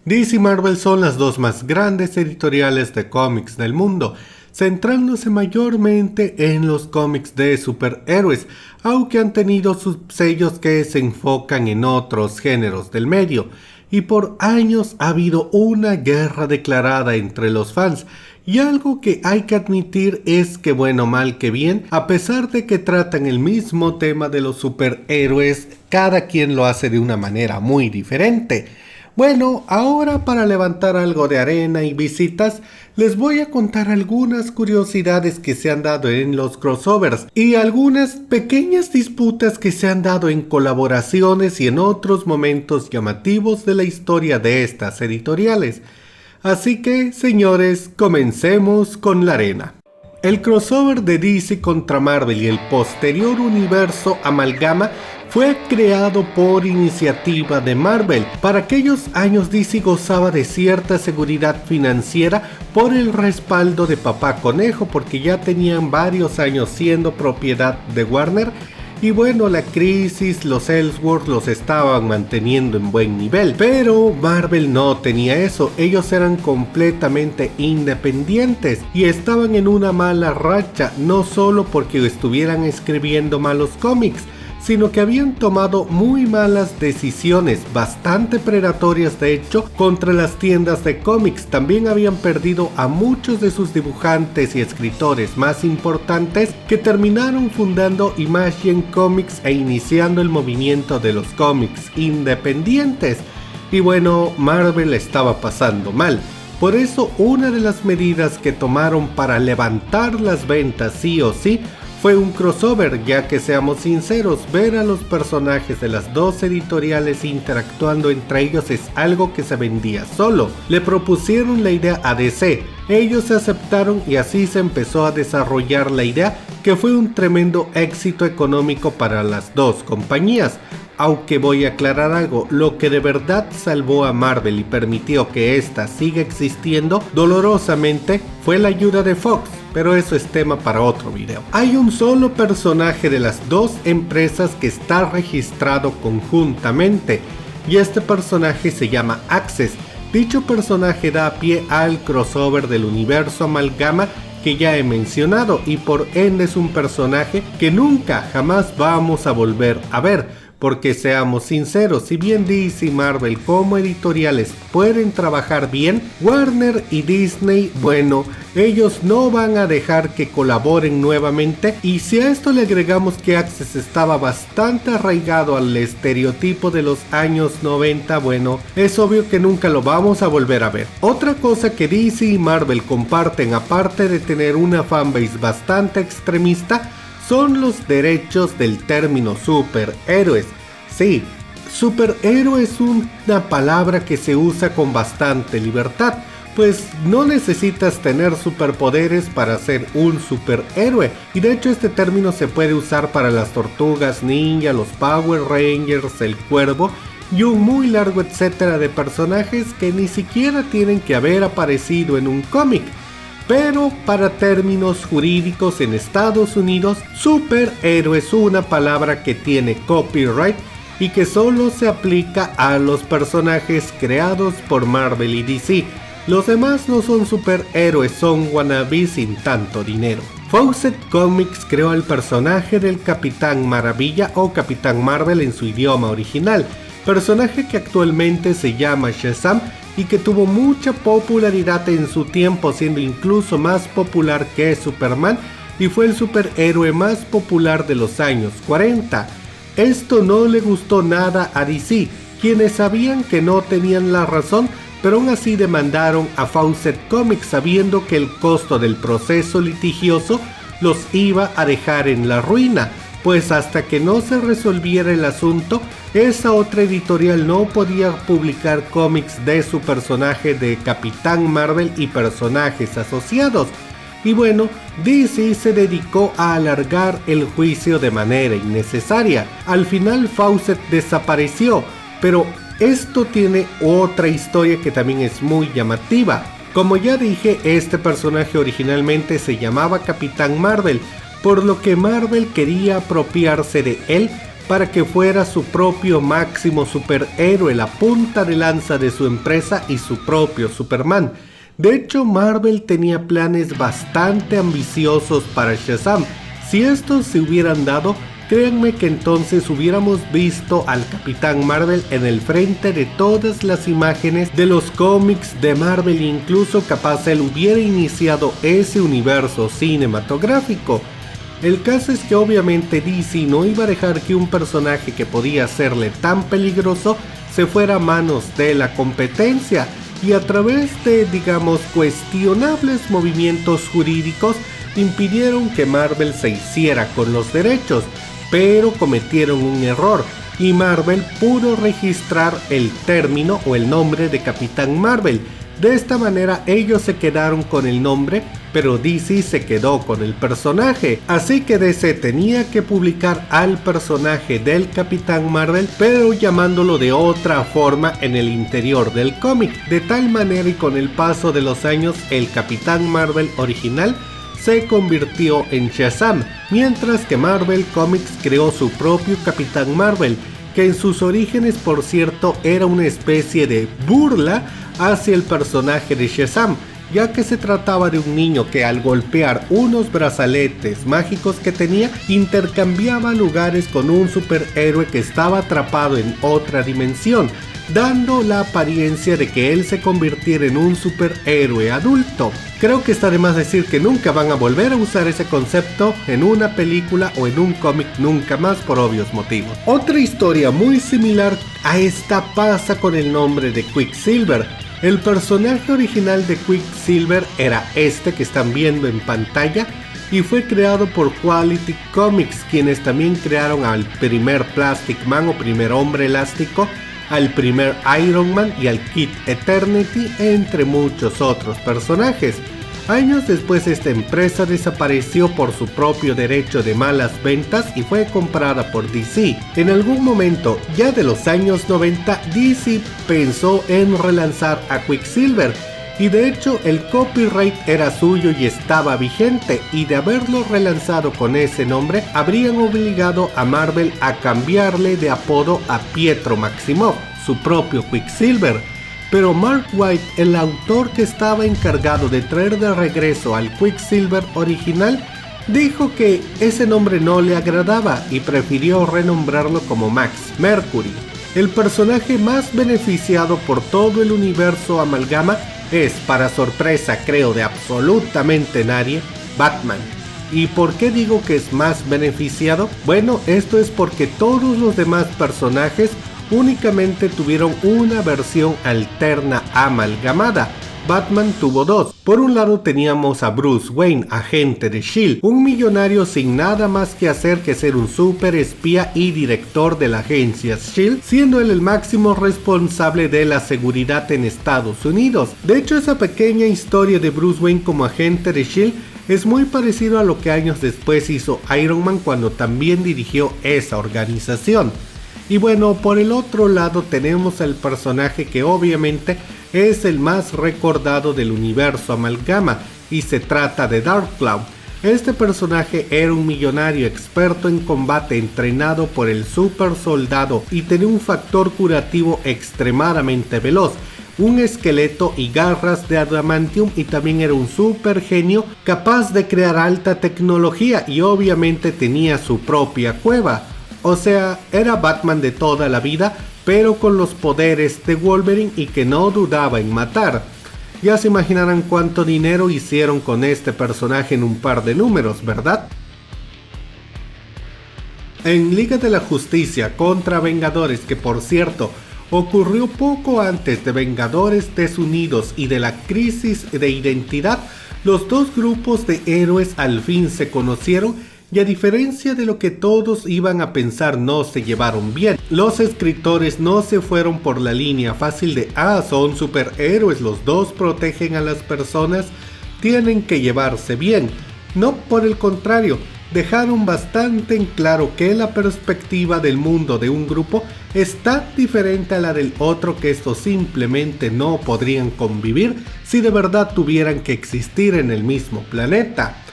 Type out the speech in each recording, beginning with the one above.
DC y Marvel son las dos más grandes editoriales de cómics del mundo, centrándose mayormente en los cómics de superhéroes, aunque han tenido sus sellos que se enfocan en otros géneros del medio, y por años ha habido una guerra declarada entre los fans, y algo que hay que admitir es que bueno, mal que bien, a pesar de que tratan el mismo tema de los superhéroes, cada quien lo hace de una manera muy diferente. Bueno, ahora para levantar algo de arena y visitas, les voy a contar algunas curiosidades que se han dado en los crossovers y algunas pequeñas disputas que se han dado en colaboraciones y en otros momentos llamativos de la historia de estas editoriales. Así que, señores, comencemos con la arena. El crossover de DC contra Marvel y el posterior universo Amalgama fue creado por iniciativa de Marvel. Para aquellos años DC gozaba de cierta seguridad financiera por el respaldo de Papá Conejo, porque ya tenían varios años siendo propiedad de Warner. Y bueno, la crisis, los Elseworlds los estaban manteniendo en buen nivel, pero Marvel no tenía eso. Ellos eran completamente independientes y estaban en una mala racha, no solo porque estuvieran escribiendo malos cómics, sino que habían tomado muy malas decisiones, bastante predatorias de hecho, contra las tiendas de cómics. También habían perdido a muchos de sus dibujantes y escritores más importantes, que terminaron fundando Imagine Comics e iniciando el movimiento de los cómics independientes. Y bueno, Marvel estaba pasando mal. Por eso, una de las medidas que tomaron para levantar las ventas sí o sí fue un crossover, ya que seamos sinceros, ver a los personajes de las dos editoriales interactuando entre ellos es algo que se vendía solo. Le propusieron la idea a DC, ellos aceptaron y así se empezó a desarrollar la idea, que fue un tremendo éxito económico para las dos compañías. Aunque voy a aclarar algo, lo que de verdad salvó a Marvel y permitió que ésta siga existiendo dolorosamente fue la ayuda de Fox, pero eso es tema para otro video. Hay un solo personaje de las dos empresas que está registrado conjuntamente, y este personaje se llama Access. Dicho personaje da pie al crossover del universo Amalgama que ya he mencionado, y por ende es un personaje que nunca jamás vamos a volver a ver. Porque seamos sinceros, si bien DC y Marvel como editoriales pueden trabajar bien, Warner y Disney, bueno, ellos no van a dejar que colaboren nuevamente. Y si a esto le agregamos que Access estaba bastante arraigado al estereotipo de los años 90, bueno, es obvio que nunca lo vamos a volver a ver. Otra cosa que DC y Marvel comparten, aparte de tener una fanbase bastante extremista, son los derechos del término superhéroes. Sí, superhéroe es una palabra que se usa con bastante libertad, pues no necesitas tener superpoderes para ser un superhéroe, y de hecho este término se puede usar para las tortugas ninja, los Power Rangers, el Cuervo y un muy largo etcétera de personajes que ni siquiera tienen que haber aparecido en un cómic. Pero para términos jurídicos en Estados Unidos, superhéroe es una palabra que tiene copyright y que solo se aplica a los personajes creados por Marvel y DC. Los demás no son superhéroes, son wannabes sin tanto dinero. Fawcett Comics creó el personaje del Capitán Maravilla o Capitán Marvel en su idioma original, personaje que actualmente se llama Shazam y que tuvo mucha popularidad en su tiempo, siendo incluso más popular que Superman, y fue el superhéroe más popular de los años 40. Esto no le gustó nada a DC, quienes sabían que no tenían la razón, pero aún así demandaron a Fawcett Comics sabiendo que el costo del proceso litigioso los iba a dejar en la ruina, pues hasta que no se resolviera el asunto, esa otra editorial no podía publicar cómics de su personaje de Capitán Marvel y personajes asociados. Y bueno, DC se dedicó a alargar el juicio de manera innecesaria. Al final Fawcett desapareció, pero esto tiene otra historia que también es muy llamativa. Como ya dije, este personaje originalmente se llamaba Capitán Marvel, por lo que Marvel quería apropiarse de él para que fuera su propio máximo superhéroe, la punta de lanza de su empresa y su propio Superman. De hecho, Marvel tenía planes bastante ambiciosos para Shazam. Si estos se hubieran dado, créanme que entonces hubiéramos visto al Capitán Marvel en el frente de todas las imágenes de los cómics de Marvel, incluso capaz él hubiera iniciado ese universo cinematográfico. El caso es que obviamente DC no iba a dejar que un personaje que podía serle tan peligroso se fuera a manos de la competencia, y a través de, digamos, cuestionables movimientos jurídicos impidieron que Marvel se hiciera con los derechos, pero cometieron un error y Marvel pudo registrar el término o el nombre de Capitán Marvel. De esta manera ellos se quedaron con el nombre, pero DC se quedó con el personaje. Así que DC tenía que publicar al personaje del Capitán Marvel, pero llamándolo de otra forma en el interior del cómic. De tal manera, y con el paso de los años, el Capitán Marvel original se convirtió en Shazam, mientras que Marvel Comics creó su propio Capitán Marvel, que en sus orígenes, por cierto, era una especie de burla hacia el personaje de Shazam, ya que se trataba de un niño que al golpear unos brazaletes mágicos que tenía, intercambiaba lugares con un superhéroe que estaba atrapado en otra dimensión, dando la apariencia de que él se convirtiera en un superhéroe adulto. Creo que está de más decir que nunca van a volver a usar ese concepto en una película o en un cómic, nunca más, por obvios motivos. Otra historia muy similar a esta pasa con el nombre de Quicksilver. El personaje original de Quicksilver era este que están viendo en pantalla y fue creado por Quality Comics, quienes también crearon al primer Plastic Man o primer hombre elástico, al primer Iron Man y al Kid Eternity, entre muchos otros personajes. Años después, esta empresa desapareció por su propio derecho de malas ventas y fue comprada por DC. En algún momento, ya de los años 90, DC pensó en relanzar a Quicksilver, y de hecho el copyright era suyo y estaba vigente, y de haberlo relanzado con ese nombre, habrían obligado a Marvel a cambiarle de apodo a Pietro Maximoff, su propio Quicksilver. Pero Mark Waid, el autor que estaba encargado de traer de regreso al Quicksilver original, dijo que ese nombre no le agradaba y prefirió renombrarlo como Max Mercury. El personaje más beneficiado por todo el universo Amalgama es, para sorpresa creo de absolutamente nadie, Batman. ¿Y por qué digo que es más beneficiado? Bueno, esto es porque todos los demás personajes únicamente tuvieron una versión alterna amalgamada. Batman tuvo dos. Por un lado teníamos a Bruce Wayne, agente de S.H.I.E.L.D., un millonario sin nada más que hacer que ser un super espía y director de la agencia S.H.I.E.L.D., siendo él el máximo responsable de la seguridad en Estados Unidos. De hecho, esa pequeña historia de Bruce Wayne como agente de S.H.I.E.L.D. es muy parecido a lo que años después hizo Iron Man cuando también dirigió esa organización. Y bueno, por el otro lado tenemos al personaje que obviamente es el más recordado del universo Amalgama, y se trata de Darkcloud. Este personaje era un millonario experto en combate entrenado por el super soldado y tenía un factor curativo extremadamente veloz, un esqueleto y garras de adamantium, y también era un super genio capaz de crear alta tecnología y obviamente tenía su propia cueva. O sea, era Batman de toda la vida, pero con los poderes de Wolverine y que no dudaba en matar. Ya se imaginarán cuánto dinero hicieron con este personaje en un par de números, ¿verdad? En Liga de la Justicia contra Vengadores, que por cierto ocurrió poco antes de Vengadores Desunidos y de la crisis de identidad, los dos grupos de héroes al fin se conocieron. Y a diferencia de lo que todos iban a pensar, no se llevaron bien. Los escritores no se fueron por la línea fácil de son superhéroes, los dos protegen a las personas, tienen que llevarse bien. No, por el contrario, dejaron bastante en claro que la perspectiva del mundo de un grupo es tan diferente a la del otro que estos simplemente no podrían convivir si de verdad tuvieran que existir en el mismo planeta.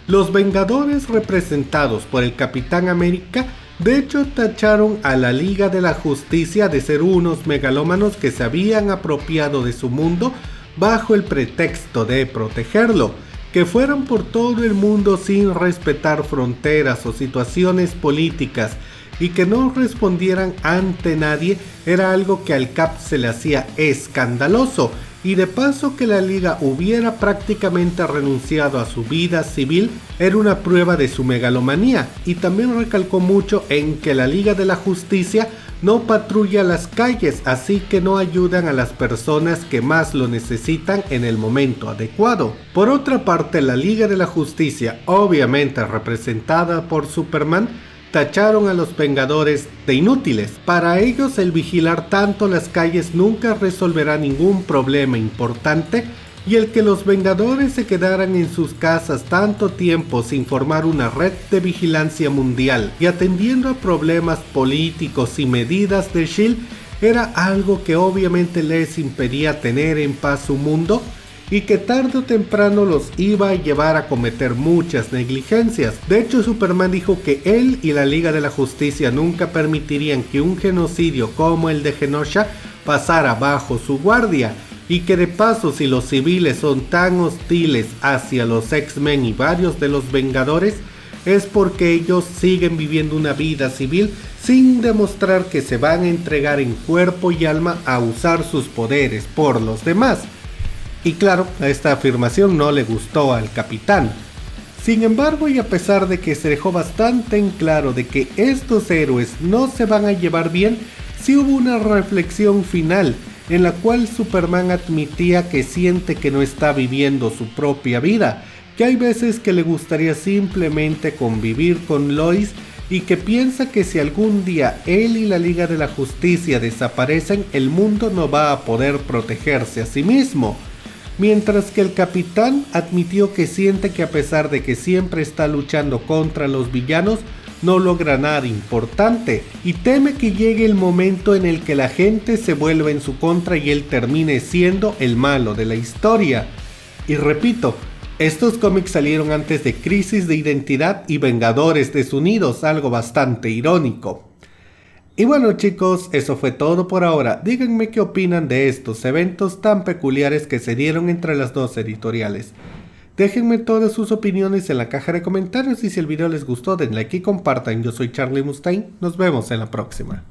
Los Vengadores, representados por el Capitán América, De hecho, tacharon a la Liga de la Justicia de ser unos megalómanos que se habían apropiado de su mundo bajo el pretexto de protegerlo, que fueran por todo el mundo sin respetar fronteras o situaciones políticas y que no respondieran ante nadie era algo que al Cap se le hacía escandaloso, y de paso que la Liga hubiera prácticamente renunciado a su vida civil era una prueba de su megalomanía, y también recalcó mucho en que la Liga de la Justicia no patrulla las calles, así que no ayudan a las personas que más lo necesitan en el momento adecuado. Por otra parte, la Liga de la Justicia, obviamente representada por Superman, tacharon a los Vengadores de inútiles. Para ellos el vigilar tanto las calles nunca resolverá ningún problema importante, y el que los Vengadores se quedaran en sus casas tanto tiempo sin formar una red de vigilancia mundial y atendiendo a problemas políticos y medidas de S.H.I.E.L.D. era algo que obviamente les impedía tener en paz su mundo y que tarde o temprano los iba a llevar a cometer muchas negligencias. De hecho, Superman dijo que él y la Liga de la Justicia nunca permitirían que un genocidio como el de Genosha pasara bajo su guardia, y que de paso, si los civiles son tan hostiles hacia los X-Men y varios de los Vengadores, es porque ellos siguen viviendo una vida civil sin demostrar que se van a entregar en cuerpo y alma a usar sus poderes por los demás. Y claro, a esta afirmación no le gustó al Capitán. Sin embargo, y a pesar de que se dejó bastante en claro de que estos héroes no se van a llevar bien, sí hubo una reflexión final en la cual Superman admitía que siente que no está viviendo su propia vida, que hay veces que le gustaría simplemente convivir con Lois y que piensa que si algún día él y la Liga de la Justicia desaparecen, el mundo no va a poder protegerse a sí mismo. Mientras que el Capitán admitió que siente que a pesar de que siempre está luchando contra los villanos, no logra nada importante y teme que llegue el momento en el que la gente se vuelva en su contra y él termine siendo el malo de la historia. Y repito, estos cómics salieron antes de Crisis de Identidad y Vengadores Desunidos, algo bastante irónico. Y bueno chicos, eso fue todo por ahora. Díganme qué opinan de estos eventos tan peculiares que se dieron entre las dos editoriales. Déjenme todas sus opiniones en la caja de comentarios y si el video les gustó den like y compartan. Yo soy Charlie Mustaine, nos vemos en la próxima.